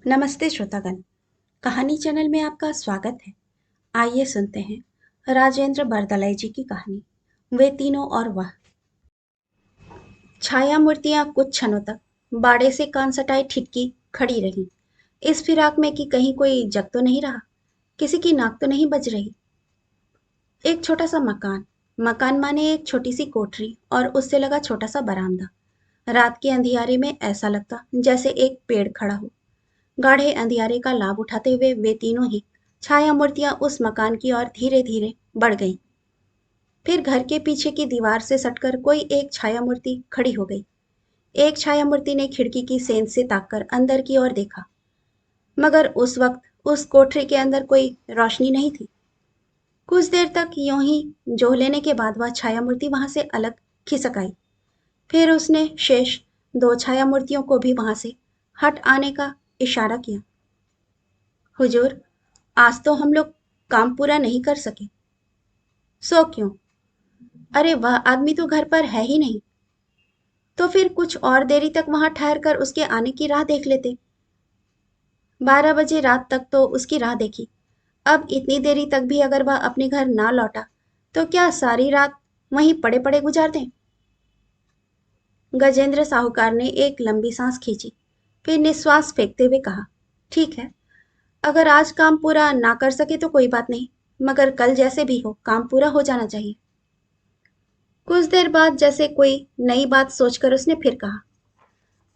नमस्ते श्रोतागण। कहानी चैनल में आपका स्वागत है। आइए सुनते हैं राजेंद्र बरदलाई जी की कहानी वे तीनों और वह। छाया मूर्तियां कुछ क्षणों तक बाड़े से कान सटाए ठिठकी खड़ी रही, इस फिराक में कि कहीं कोई जग तो नहीं रहा, किसी की नाक तो नहीं बज रही। एक छोटा सा मकान, मकान माने एक छोटी सी कोठरी और उससे लगा छोटा सा बरामदा। रात के अंधियारे में ऐसा लगता जैसे एक पेड़ खड़ा हो। गाढ़े अंधियारे का लाभ उठाते हुए वे तीनों ही छाया मूर्तियां उस मकान की ओर धीरे धीरे बढ़ गईं। फिर घर के पीछे की दीवार से सटकर कोई एक छाया मूर्ति खड़ी हो गई। एक छाया मूर्ति ने खिड़की की सेंध से ताककर अंदर की ओर देखा, मगर उस वक्त उस कोठरी के अंदर कोई रोशनी नहीं थी। कुछ देर तक यूं ही जोह लेने के बाद वह छाया मूर्ति वहां से अलग खिसक आई। फिर उसने शेष दो छाया मूर्तियों को भी वहां से हट आने का इशारा किया। हुजूर, आज तो हम लोग काम पूरा नहीं कर सके। सो क्यों? अरे वह आदमी तो घर पर है ही नहीं। तो फिर कुछ और देरी तक वहां ठहर कर उसके आने की राह देख लेते। 12 बजे रात तक तो उसकी राह देखी। अब इतनी देरी तक भी अगर वह अपने घर ना लौटा तो क्या सारी रात वहीं पड़े पड़े गुजार दें? गजेंद्र साहूकार ने एक लंबी सांस खींची, फिर निश्वास फेंकते हुए कहा, ठीक है, अगर आज काम पूरा ना कर सके तो कोई बात नहीं, मगर कल जैसे भी हो काम पूरा हो जाना चाहिए। कुछ देर बाद जैसे कोई नई बात सोचकर उसने फिर कहा,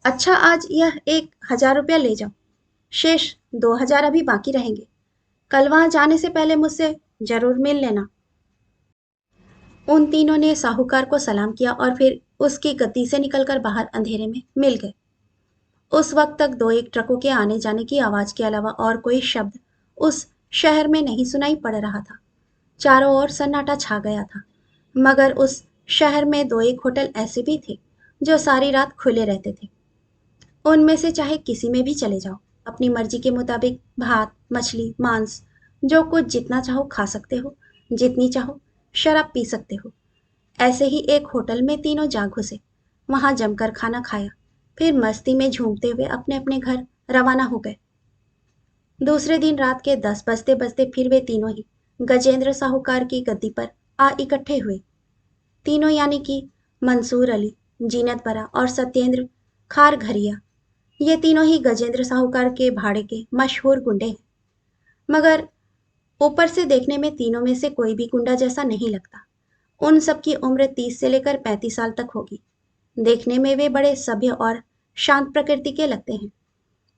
अच्छा आज यह 1,000 रुपया ले जाओ, शेष 2,000 अभी बाकी रहेंगे। कल वहां जाने से पहले मुझसे जरूर मिल लेना। उन तीनों ने साहूकार को सलाम किया और फिर उसकी गद्दी से निकलकर बाहर अंधेरे में मिल गए। उस वक्त तक दो एक ट्रकों के आने जाने की आवाज के अलावा और कोई शब्द उस शहर में नहीं सुनाई पड़ रहा था। चारों ओर सन्नाटा छा गया था, मगर उस शहर में दो एक होटल ऐसे भी थे जो सारी रात खुले रहते थे। उनमें से चाहे किसी में भी चले जाओ, अपनी मर्जी के मुताबिक भात, मछली, मांस, जो कुछ जितना चाहो खा सकते हो, जितनी चाहो शराब पी सकते हो। ऐसे ही एक होटल में तीनों जा घुसे, वहां जमकर खाना खाया, फिर मस्ती में झूमते हुए अपने अपने घर रवाना हो गए। दूसरे दिन रात के 10 बजते बजते फिर वे तीनों ही गजेंद्र साहूकार की गद्दी पर आ इकट्ठे हुए। तीनों यानी कि मंसूर अली, जीनत बरा और सत्येंद्र खार घरिया, ये तीनों ही गजेंद्र साहूकार के भाड़े के मशहूर गुंडे हैं। मगर ऊपर से देखने में तीनों में से कोई भी गुंडा जैसा नहीं लगता। उन सबकी उम्र 30 से लेकर 35 साल तक होगी। देखने में वे बड़े सभ्य और शांत प्रकृति के लगते हैं,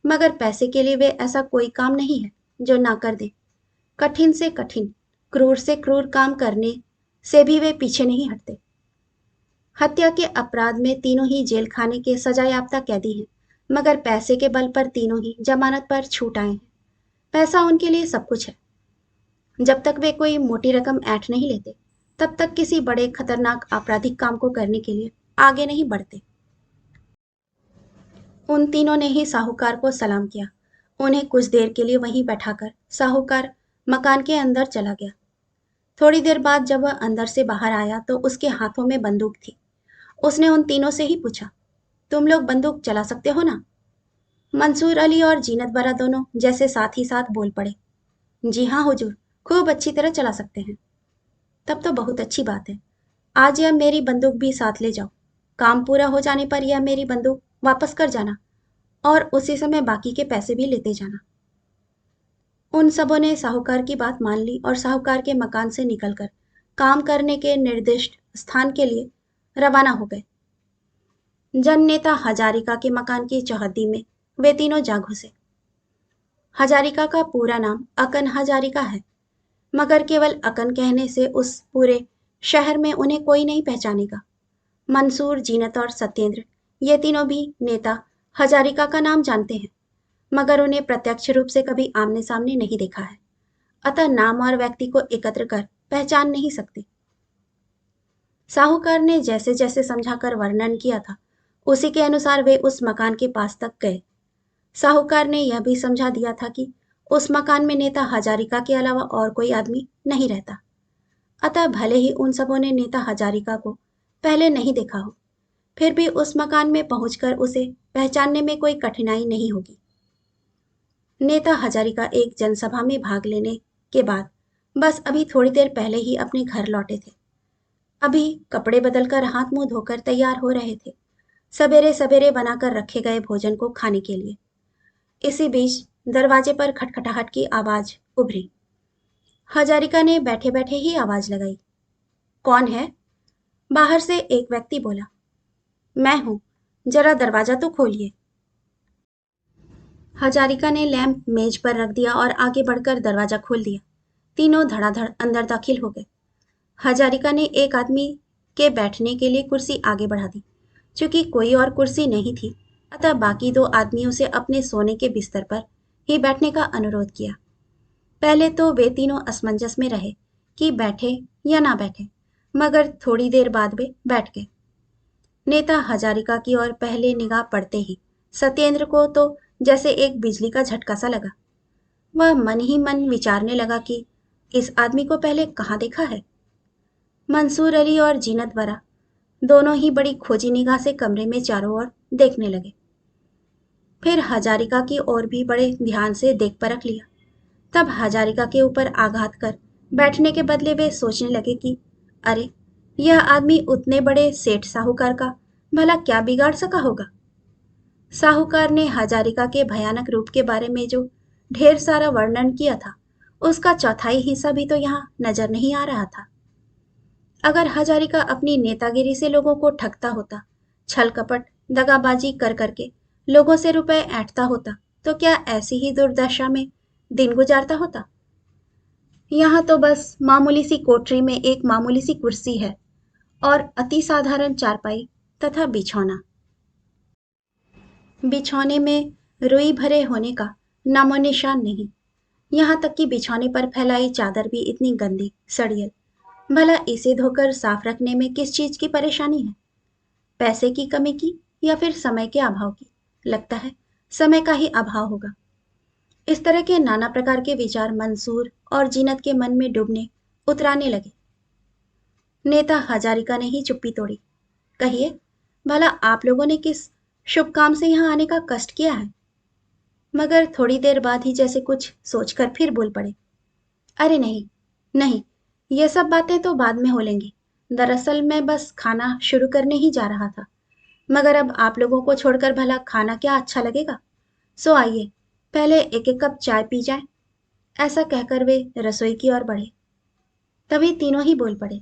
मगर पैसे के लिए वे ऐसा कोई काम नहीं है जो ना कर दे। कठिन से कठिन, क्रूर से क्रूर काम करने से भी वे पीछे नहीं हटते। हत्या के अपराध में तीनों ही जेल खाने के सजायाफ्ता कैदी हैं, मगर पैसे के बल पर तीनों ही जमानत पर छूट आए हैं। पैसा उनके लिए सब कुछ है। जब तक वे कोई मोटी रकम ऐंठ नहीं लेते, तब तक किसी बड़े खतरनाक आपराधिक काम को करने के लिए आगे नहीं बढ़ते। उन तीनों ने ही साहूकार को सलाम किया। उन्हें कुछ देर के लिए वहीं बैठाकर साहूकार मकान के अंदर चला गया। थोड़ी देर बाद जब वह अंदर से बाहर आया तो उसके हाथों में बंदूक थी। उसने उन तीनों से ही पूछा, तुम लोग बंदूक चला सकते हो ना? मंसूर अली और जीनत बरा दोनों जैसे साथ ही साथ बोल पड़े, जी हाँ हुजूर, खूब अच्छी तरह चला सकते हैं। तब तो बहुत अच्छी बात है। आज यह मेरी बंदूक भी साथ ले जाओ। काम पूरा हो जाने पर यह मेरी बंदूक वापस कर जाना और उसी समय बाकी के पैसे भी लेते जाना। उन सबों ने साहूकार की बात मान ली और साहूकार के मकान से निकलकर काम करने के निर्दिष्ट स्थान के लिए रवाना हो गए। जन नेता हजारिका के मकान की चौहद्दी में वे तीनों जा घुसे। हजारिका का पूरा नाम अकन हजारिका है, मगर केवल अकन कहने से उस पूरे शहर में उन्हें कोई नहीं पहचानेगा। मंसूर, जीनत और सत्येंद्र, ये तीनों भी नेता हजारिका का नाम जानते हैं, मगर उन्हें प्रत्यक्ष रूप से कभी आमने सामने नहीं देखा है, अतः नाम और व्यक्ति को एकत्र कर पहचान नहीं सकते। साहूकार ने जैसे जैसे समझाकर वर्णन किया था, उसी के अनुसार वे उस मकान के पास तक गए। साहूकार ने यह भी समझा दिया था कि उस मकान में नेता हजारिका के अलावा और कोई आदमी नहीं रहता, अतः भले ही उन सबों ने नेता हजारिका को पहले नहीं देखा हो, फिर भी उस मकान में पहुंचकर उसे पहचानने में कोई कठिनाई नहीं होगी। नेता हजारिका एक जनसभा में भाग लेने के बाद बस अभी थोड़ी देर पहले ही अपने घर लौटे थे। अभी कपड़े बदलकर हाथ मुंह धोकर तैयार हो रहे थे, सवेरे सवेरे बनाकर रखे गए भोजन को खाने के लिए। इसी बीच दरवाजे पर खटखटाहट की आवाज उभरी। हजारिका ने बैठे बैठे ही आवाज लगाई। कौन है? बाहर से एक व्यक्ति बोला। मैं हूं, जरा दरवाजा तो खोलिए। हजारिका ने लैंप मेज पर रख दिया और आगे बढ़कर दरवाजा खोल दिया। तीनों धड़ाधड़ अंदर दाखिल हो गए। हजारिका ने एक आदमी के बैठने के लिए कुर्सी आगे बढ़ा दी। चूंकि कोई और कुर्सी नहीं थी, अतः बाकी दो आदमियों से अपने सोने के बिस्तर पर ही बैठने का अनुरोध किया। पहले तो वे तीनों असमंजस में रहे कि बैठे या ना बैठे, मगर थोड़ी देर बाद वे बैठ गए। नेता हजारिका की ओर पहले निगाह पड़ते ही सत्येंद्र को तो जैसे एक बिजली का झटका सा लगा। वह मन ही मन विचारने लगा कि इस आदमी को पहले कहाँ देखा है। मंसूर अली और जीनत वरा दोनों ही बड़ी खोजी निगाह से कमरे में चारों ओर देखने लगे। फिर हजारिका की ओर भी बड़े ध्यान से देख परख लिया। तब हजारिका के ऊपर आघात कर बैठने के बदले वे सोचने लगे कि अरे, यह आदमी उतने बड़े सेठ साहूकार का भला क्या बिगाड़ सका होगा। साहूकार ने हजारिका के भयानक रूप के बारे में जो ढेर सारा वर्णन किया था, उसका चौथाई हिस्सा भी तो यहाँ नजर नहीं आ रहा था। अगर हजारिका अपनी नेतागिरी से लोगों को ठगता होता, छल कपट दगाबाजी कर करके लोगों से रुपए ऐंठता होता, तो क्या ऐसी ही दुर्दशा में दिन गुजारता होता? यहाँ तो बस मामूली सी कोठरी में एक मामूली सी कुर्सी है और अति साधारण चारपाई तथा बिछौना। बिछौने में रुई भरे होने का नामो निशान नहीं। यहाँ तक कि बिछौने पर फैलाई चादर भी इतनी गंदी सड़ियल। भला इसे धोकर साफ रखने में किस चीज की परेशानी है? पैसे की कमी की या फिर समय के अभाव की? लगता है समय का ही अभाव होगा। इस तरह के नाना प्रकार के विचार मंसूर और जीनत के मन में डूबने उतराने लगे। नेता हजारिका ने ही चुप्पी तोड़ी। कहिए, भला आप लोगों ने किस शुभ काम से यहाँ आने का कष्ट किया है? मगर थोड़ी देर बाद ही जैसे कुछ सोचकर फिर बोल पड़े। अरे नहीं, नहीं, ये सब बातें तो बाद में हो लेंगी। दरअसल मैं बस खाना शुरू करने ही जा रहा था। मगर अब आप लोगों को छोड़कर भला खाना क्या अच्छा लगेगा? सो आइए, पहले एक एक कप चाय पी जाए। ऐसा कहकर वे रसोई की ओर बढ़े। तभी तीनों ही बोल पड़े।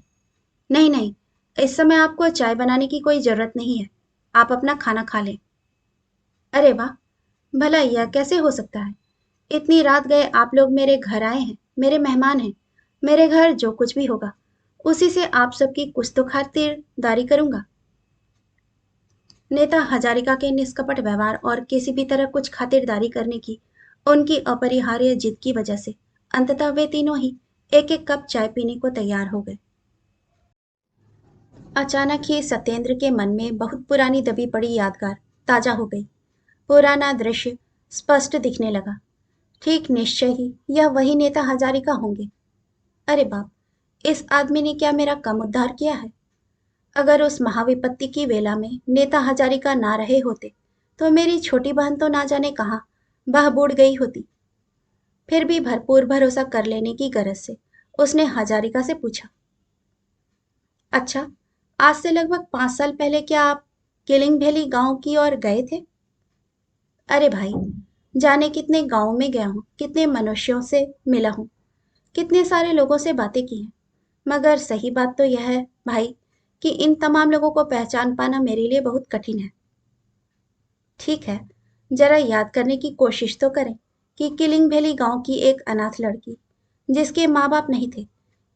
नहीं नहीं, इस समय आपको चाय बनाने की कोई जरूरत नहीं है। आप अपना खाना खा लें। अरे वाह, भला यह कैसे हो सकता है? इतनी रात गए आप लोग मेरे घर आए हैं, मेरे मेहमान हैं। मेरे घर जो कुछ भी होगा, उसी से आप सबकी कुछ तो खातिरदारी करूंगा। नेता हजारिका के निष्कपट व्यवहार और किसी भी तरह कुछ खातिरदारी करने की उनकी अपरिहार्य जिद की वजह से अंततः वे तीनों ही एक एक कप चाय पीने को तैयार हो गए। अचानक ही सत्येंद्र के मन में बहुत पुरानी दबी पड़ी यादगार ताजा हो गई। पुराना दृश्य स्पष्ट दिखने लगा। ठीक निश्चय ही यह वही नेता हजारिका होंगे। अरे बाप, इस आदमी ने क्या मेरा कम उद्धार किया है? अगर उस महाविपत्ति की वेला में नेता हजारिका ना रहे होते, तो मेरी छोटी बहन तो ना जाने कहाँ बह बूढ़ गई होती। फिर भी भरपूर भरोसा कर लेने की गरज से उसने हजारिका से पूछा। अच्छा, आज से लगभग 5 साल पहले क्या आप किलिंग वैली गांव की ओर गए थे? अरे भाई, जाने कितने गांवों में गया हूँ, कितने मनुष्यों से मिला हूँ, कितने सारे लोगों से बातें की हैं। मगर सही बात तो यह है भाई कि इन तमाम लोगों को पहचान पाना मेरे लिए बहुत कठिन है। ठीक है, जरा याद करने की कोशिश तो करें कि किलिंग वैली गांव की एक अनाथ लड़की, जिसके माँ बाप नहीं थे,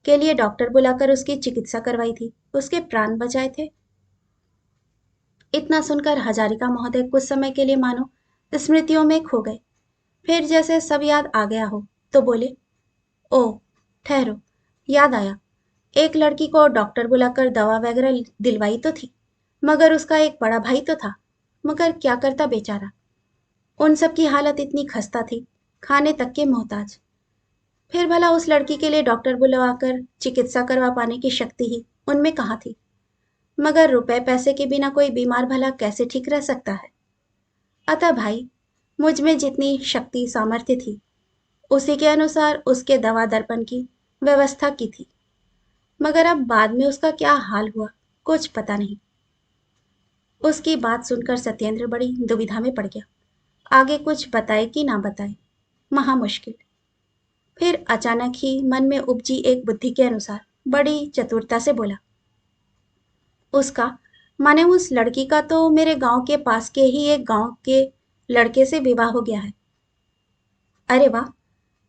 के लिए डॉक्टर बुलाकर उसकी चिकित्सा करवाई थी, उसके प्राण बचाए थे। इतना सुनकर हजारिका महोदय कुछ समय के लिए मानो स्मृतियों में खो गए। फिर जैसे सब याद आ गया हो तो बोले, ओह, ठहरो, याद आया। एक लड़की को डॉक्टर बुलाकर दवा वगैरह दिलवाई तो थी, मगर उसका एक बड़ा भाई तो था। मगर क्या करता बेचारा। उन सब की हालत इतनी खस्ता थी, खाने तक के मोहताज। फिर भला उस लड़की के लिए डॉक्टर बुलवाकर चिकित्सा करवा पाने की शक्ति ही उनमें कहाँ थी। मगर रुपए पैसे के बिना कोई बीमार भला कैसे ठीक रह सकता है? अतः भाई, मुझ में जितनी शक्ति सामर्थ्य थी उसी के अनुसार उसके दवा दर्पण की व्यवस्था की थी। मगर अब बाद में उसका क्या हाल हुआ कुछ पता नहीं। उसकी बात सुनकर सत्येंद्र बड़ी दुविधा में पड़ गया। आगे कुछ बताए कि ना बताए, महा मुश्किल। फिर अचानक ही मन में उपजी एक बुद्धि के अनुसार बड़ी चतुरता से बोला, उसका माने उस लड़की का तो मेरे गांव के पास के ही एक गांव के लड़के से विवाह हो गया है। अरे वाह,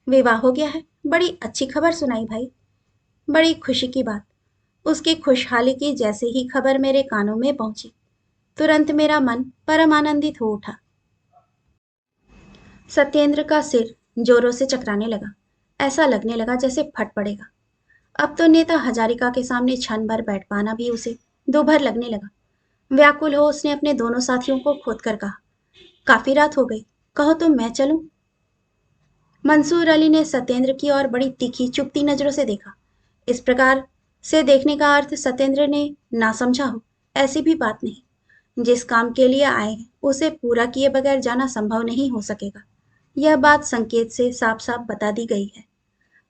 विवाह हो गया है, बड़ी अच्छी खबर सुनाई भाई, बड़ी खुशी की बात। उसकी खुशहाली की जैसे ही खबर मेरे कानों में पहुंची, तुरंत मेरा मन परम आनंदित हो उठा। सत्येंद्र का सिर जोरों से चकराने लगा। ऐसा लगने लगा जैसे फट पड़ेगा। अब तो नेता हजारिका के सामने क्षण भर बैठ पाना भी उसे दोभर लगने लगा। व्याकुल हो उसने अपने दोनों साथियों को खोद कर कहा, काफी रात हो गई, कहो तो मैं चलूं? मंसूर अली ने सत्येंद्र की ओर बड़ी तीखी चुपती नजरों से देखा। इस प्रकार से देखने का अर्थ सत्येंद्र ने ना समझा हो, ऐसी भी बात नहीं। जिस काम के लिए आए हैं उसे पूरा किए बगैर जाना संभव नहीं हो सकेगा। यह बात संकेत से साफ साफ बता दी गई है।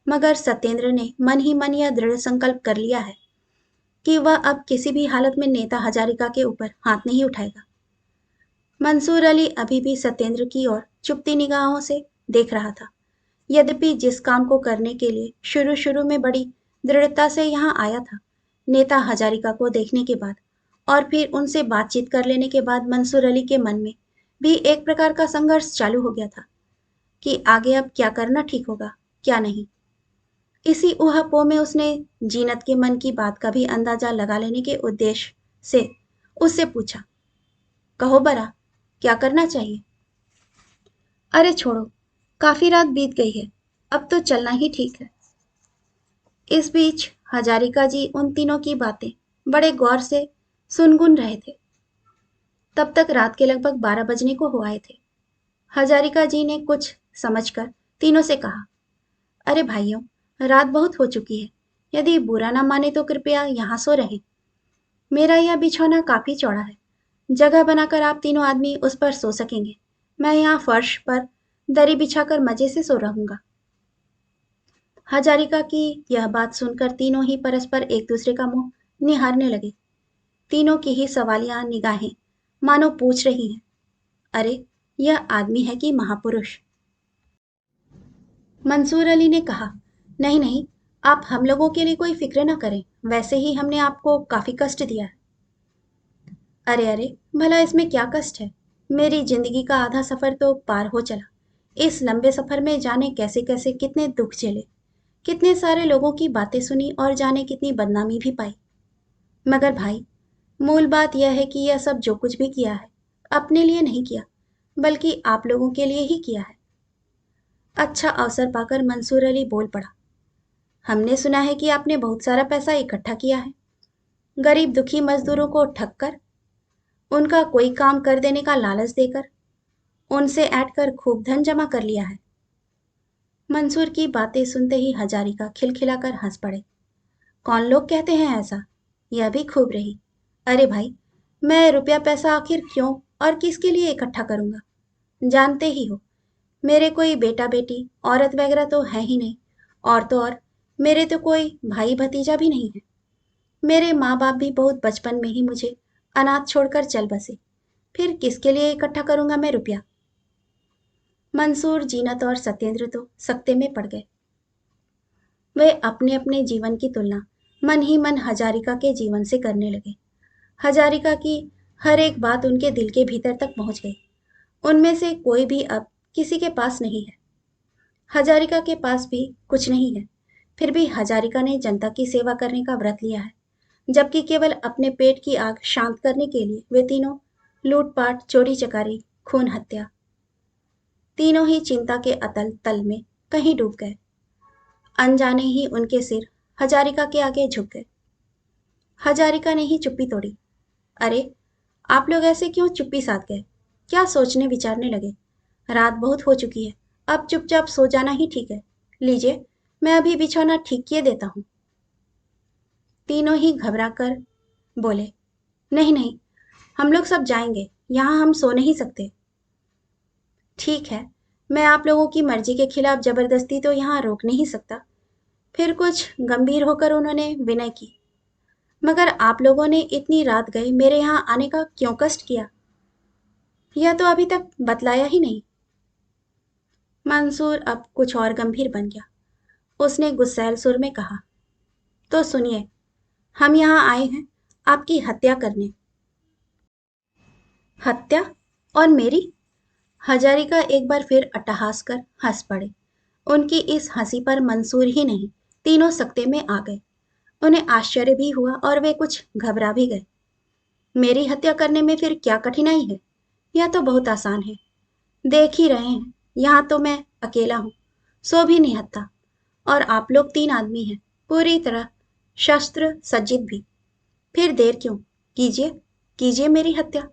मगर सत्येंद्र ने मन ही मन यह दृढ़ संकल्प कर लिया है कि वह अब किसी भी हालत में नेता हजारिका के ऊपर हाथ नहीं उठाएगा। मंसूर अली अभी भी सत्येंद्र की ओर चुपती निगाहों से देख रहा था। यद्यपि जिस काम को करने के लिए शुरू शुरू में बड़ी दृढ़ता से यहाँ आया था, नेता हजारिका को देखने के बाद और फिर उनसे बातचीत कर लेने के बाद मंसूर अली के मन में भी एक प्रकार का संघर्ष चालू हो गया था कि आगे अब क्या करना ठीक होगा, क्या नहीं। इसी ऊहापोह में उसने जीनत के मन की बात का भी अंदाजा लगा लेने के उद्देश्य से उससे पूछा, कहो बरा, क्या करना चाहिए? अरे छोड़ो, काफी रात बीत गई है, अब तो चलना ही ठीक है। इस बीच हजारिका जी उन तीनों की बातें बड़े गौर से सुनगुन रहे थे। तब तक रात के लगभग 12 बजने को हो आए थे। हजारिका जी ने कुछ समझकर तीनों से कहा, अरे भाइयों, रात बहुत हो चुकी है, यदि बुरा ना माने तो कृपया यहाँ सो रहें। मेरा यह बिछौना काफी चौड़ा है, जगह बनाकर आप तीनों आदमी उस पर सो सकेंगे। मैं यहाँ फर्श पर दरी बिछाकर मजे से सो रहूंगा। हजारिका की यह बात सुनकर तीनों ही परस्पर एक दूसरे का मुंह निहारने लगे। तीनों की ही सवालिया निगाहें मानो पूछ रही हैं, अरे यह आदमी है कि महापुरुष? मंसूर अली ने कहा, नहीं नहीं, आप हम लोगों के लिए कोई फिक्र ना करें, वैसे ही हमने आपको काफी कष्ट दिया है। अरे अरे, भला इसमें क्या कष्ट है? मेरी जिंदगी का आधा सफर तो पार हो चला। इस लंबे सफर में जाने कैसे कैसे कितने दुख झेले, कितने सारे लोगों की बातें सुनी और जाने कितनी बदनामी भी पाई। मगर भाई, मूल बात यह है कि यह सब जो कुछ भी किया है अपने लिए नहीं किया, बल्कि आप लोगों के लिए ही किया है। अच्छा अवसर पाकर मंसूर अली बोल पड़ा, हमने सुना है कि आपने बहुत सारा पैसा इकट्ठा किया है। गरीब दुखी मजदूरों को ठग कर, उनका कोई काम कर देने का लालच देकर, उनसे ऐंठ कर खूब धन जमा कर लिया है। मंसूर की बातें सुनते ही हजारिका खिलखिलाकर हंस पड़े। कौन लोग कहते हैं ऐसा? यह भी खूब रही। अरे भाई, मैं रुपया पैसा आखिर क्यों और किसके लिए इकट्ठा करूंगा? जानते ही हो, मेरे कोई बेटा बेटी औरत वगैरह तो है ही नहीं, और तो और मेरे तो कोई भाई भतीजा भी नहीं है। मेरे माँ बाप भी बहुत बचपन में ही मुझे अनाथ छोड़कर चल बसे, फिर किसके लिए इकट्ठा करूंगा मैं रुपया? मंसूर, जीनत और सत्येंद्र तो सकते में पड़ गए। वे अपने अपने जीवन की तुलना मन ही मन हजारिका के जीवन से करने लगे। हजारिका की हर एक बात उनके दिल के भीतर तक पहुंच गई। उनमें से कोई भी अब किसी के पास नहीं है। हजारिका के पास भी कुछ नहीं है, फिर भी हजारिका ने जनता की सेवा करने का व्रत लिया है, जबकि केवल अपने पेट की आग शांत करने के लिए वे तीनों लूटपाट, चोरी चकारी, खून हत्या, तीनों ही चिंता के अतल तल में कहीं डूब गए। अनजाने ही उनके सिर हजारिका के आगे झुक गए। हजारिका ने ही चुप्पी तोड़ी। अरे, आप लोग ऐसे क्यों चुप्पी साध गए? क्या सोचने विचारने लगे? रात बहुत हो चुकी है, अब चुपचाप सो जाना ही ठीक है। लीजिए, मैं अभी बिछौना ठीक किए देता हूँ। तीनों ही घबरा कर बोले, नहीं नहीं, हम लोग सब जाएंगे, यहाँ हम सो नहीं सकते। ठीक है, मैं आप लोगों की मर्जी के खिलाफ जबरदस्ती तो यहाँ रोक नहीं सकता। फिर कुछ गंभीर होकर उन्होंने विनय की। मगर आप लोगों ने इतनी रात गए मेरे यहाँ आने का क्यों कष्ट किया? यह तो अभी तक बतलाया ही नहीं। मंसूर अब कुछ और गंभीर बन गया। उसने गुस्सैल सुर में कहा, तो सुनिए, हम यहाँ आए हैं आपकी हत्या करने। हत्या? और मेरी? हजारिका एक बार फिर अट्टहास कर हंस पड़े। उनकी इस हंसी पर मंसूर ही नहीं, तीनों सकते में आ गए। उन्हें आश्चर्य भी हुआ और वे कुछ घबरा भी गए। मेरी हत्या करने में फिर क्या कठिनाई है? यह तो बहुत आसान है। देख ही रहे हैं, यहाँ तो मैं अकेला हूँ, सो भी निहत्था, और आप लोग 3 आदमी हैं, पूरी तरह शस्त्र सज्जित भी। फिर देर क्यों? कीजिए, कीजिए मेरी हत्या।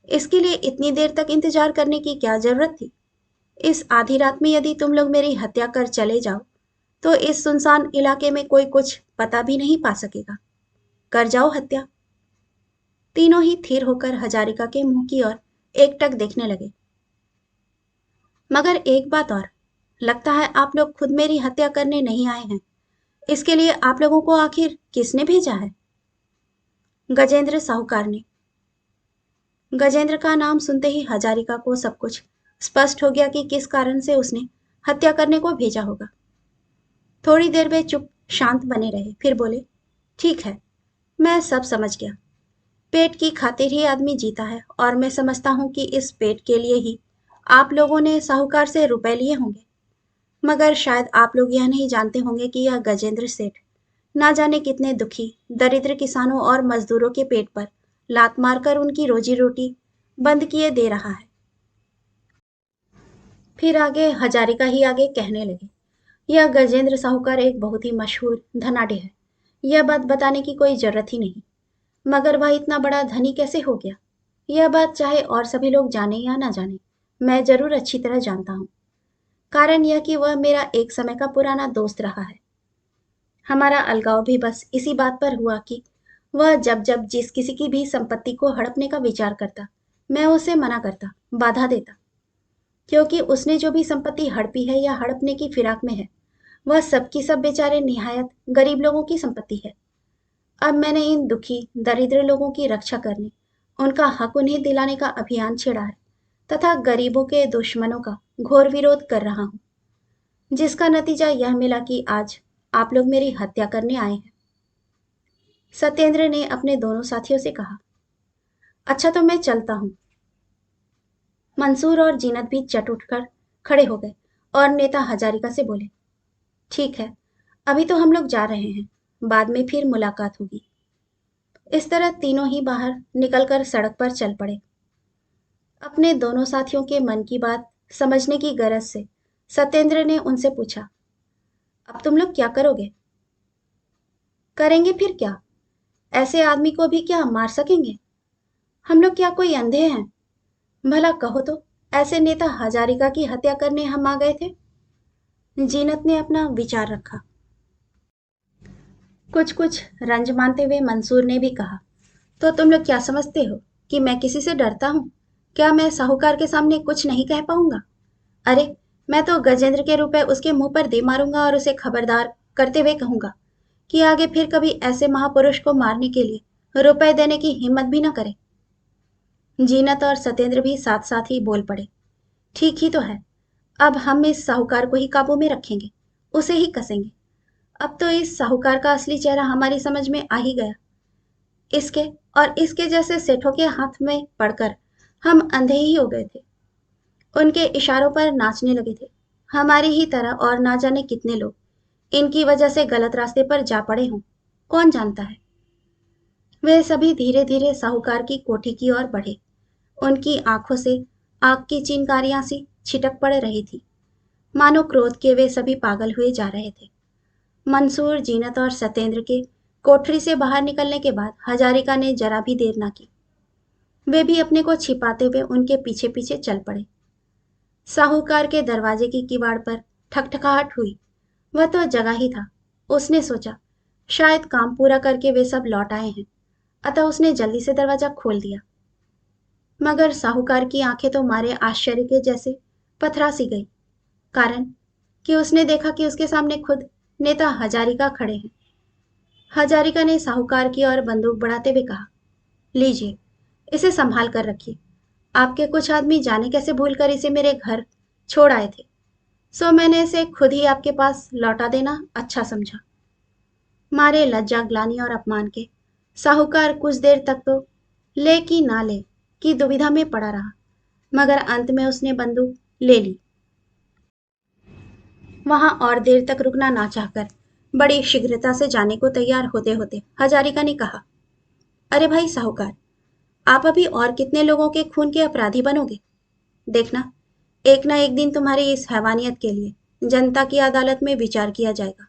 इसके लिए इतनी देर तक इंतजार करने की क्या जरूरत थी? इस आधी रात में यदि तुम लोग मेरी हत्या कर चले जाओ, तो इस सुनसान इलाके में कोई कुछ पता भी नहीं पा सकेगा। कर जाओ हत्या। तीनों ही थिर होकर हजारिका के मुंह की ओर एकटक देखने लगे। मगर एक बात और, लगता है आप लोग खुद मेरी हत्या करने नहीं आए हैं। इसके लिए आप लोगों को आखिर किसने भेजा है? गजेंद्र साहूकार ने। गजेंद्र का नाम सुनते ही हजारिका को सब कुछ स्पष्ट हो गया कि किस कारण से उसने हत्या करने को भेजा होगा। थोड़ी देर वे चुप शांत बने रहे, फिर बोले, ठीक है, मैं सब समझ गया। पेट की खातिर ही आदमी जीता है, और मैं समझता हूं कि इस पेट के लिए ही आप लोगों ने साहूकार से रुपए लिए होंगे। मगर शायद आप लोग यह नहीं जानते होंगे कि यह गजेंद्र सेठ ना जाने कितने दुखी दरिद्र किसानों और मजदूरों के पेट पर लात मारकर उनकी रोजी रोटी बंद किए दे रहा है। फिर आगे हजारिका ही आगे कहने लगे, यह गजेंद्र साहूकार एक बहुत ही मशहूर धनाढ्य है। यह बात बताने की कोई जरूरत ही नहीं। मगर वह इतना बड़ा धनी कैसे हो गया? यह बात चाहे और सभी लोग जाने या ना जाने, मैं जरूर अच्छी तरह जानता हूँ। कारण यह कि वह मेरा एक समय का पुराना दोस्त रहा है। हमारा अलगाव भी बस इसी बात पर हुआ कि वह जब जब जिस किसी की भी संपत्ति को हड़पने का विचार करता, मैं उसे मना करता, बाधा देता। क्योंकि उसने जो भी संपत्ति हड़पी है या हड़पने की फिराक में है, वह सबकी सब बेचारे निहायत गरीब लोगों की संपत्ति है। अब मैंने इन दुखी दरिद्र लोगों की रक्षा करने, उनका हक उन्हें दिलाने का अभियान छेड़ा है, तथा गरीबों के दुश्मनों का घोर विरोध कर रहा हूँ, जिसका नतीजा यह मिला कि आज आप लोग मेरी हत्या करने आए हैं। सत्येंद्र ने अपने दोनों साथियों से कहा, अच्छा तो मैं चलता हूँ। मंसूर और जीनत भी चट उठकर खड़े हो गए और नेता हजारिका से बोले, ठीक है, अभी तो हम लोग जा रहे हैं, बाद में फिर मुलाकात होगी। इस तरह तीनों ही बाहर निकलकर सड़क पर चल पड़े। अपने दोनों साथियों के मन की बात समझने की गरज से सत्येंद्र ने उनसे पूछा, अब तुम लोग क्या करोगे? करेंगे फिर क्या? ऐसे आदमी को भी क्या मार सकेंगे? हम लोग क्या कोई अंधे हैं? भला कहो तो, ऐसे नेता हजारिका की हत्या करने हम आ गए थे? जीनत ने अपना विचार रखा। कुछ कुछ रंज मानते हुए मंसूर ने भी कहा, तो तुम लोग क्या समझते हो कि मैं किसी से डरता हूँ? क्या मैं साहूकार के सामने कुछ नहीं कह पाऊंगा? अरे, मैं तो गजेंद्र के रुपए उसके मुंह पर दे मारूंगा और उसे खबरदार करते हुए कहूंगा कि आगे फिर कभी ऐसे महापुरुष को मारने के लिए रुपए देने की हिम्मत भी न करे। जीनत और सत्येंद्र भी साथ साथ ही बोल पड़े, ठीक ही तो है। अब हम इस साहूकार को ही काबू में रखेंगे, उसे ही कसेंगे। अब तो इस साहूकार का असली चेहरा हमारी समझ में आ ही गया। इसके और इसके जैसे सेठों के हाथ में पड़कर हम अंधे ही हो गए थे। उनके इशारों पर नाचने लगे थे। हमारी ही तरह और ना जाने कितने लोग इनकी वजह से गलत रास्ते पर जा पड़े हों, कौन जानता है। वे सभी धीरे धीरे साहूकार की कोठी की ओर बढ़े। उनकी आंखों से आग की चिंगारियां सी छिटक पड़ रही थी, मानो क्रोध के वे सभी पागल हुए जा रहे थे। मंसूर, जीनत और सत्येंद्र के कोठरी से बाहर निकलने के बाद हजारिका ने जरा भी देर ना की। वे भी अपने को छिपाते हुए उनके पीछे पीछे चल पड़े। साहूकार के दरवाजे की किवाड़ पर ठकठकाहट हुई। वह तो जगा ही था। उसने सोचा, शायद काम पूरा करके वे सब लौट आए हैं, अतः उसने जल्दी से दरवाजा खोल दिया। मगर साहूकार की आंखें तो मारे आश्चर्य के जैसे पथरा सी गई। कारण कि उसने देखा कि उसके सामने खुद नेता हजारिका खड़े हैं। हजारिका ने साहूकार की ओर बंदूक बढ़ाते हुए कहा, लीजिए, इसे संभाल कर रखिए। आपके कुछ आदमी जाने कैसे भूल कर इसे मेरे घर छोड़ आए थे, सो मैंने इसे खुद ही आपके पास लौटा देना अच्छा समझा। मारे लज्जा, ग्लानि और अपमान के साहूकार कुछ देर तक तो ले कि ना ले की दुविधा में पड़ा रहा, मगर अंत में उसने बंदूक ले ली। वहां और देर तक रुकना ना चाहकर बड़ी शीघ्रता से जाने को तैयार होते होते हजारिका ने कहा, अरे भाई साहूकार, आप अभी और कितने लोगों के खून के अपराधी बनोगे? देखना, एक ना एक दिन तुम्हारी इस हैवानियत के लिए जनता की अदालत में विचार किया जाएगा।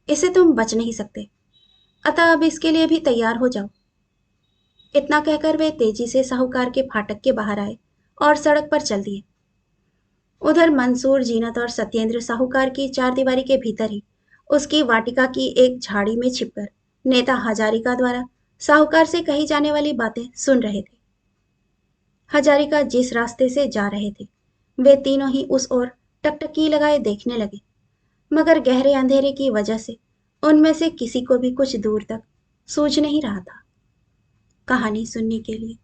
इससे तुम बच नहीं सकते, अतः अब इसके लिए भी तैयार हो जाओ। इतना कहकर वे तेजी से साहूकार के फाटक के बाहर आए और सड़क पर चल दिए। उधर मंसूर, जीनत और सत्येंद्र साहूकार की चारदीवारी के भीतर ही उसकी वाटिका की एक झाड़ी में छिपकर नेता हजारिका द्वारा साहूकार से कही जाने वाली बातें सुन रहे थे। हजारिका जिस रास्ते से जा रहे थे, वे तीनों ही उस ओर टकटकी लगाए देखने लगे, मगर गहरे अंधेरे की वजह से उनमें से किसी को भी कुछ दूर तक सूझ नहीं रहा था। कहानी सुनने के लिए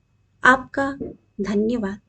आपका धन्यवाद।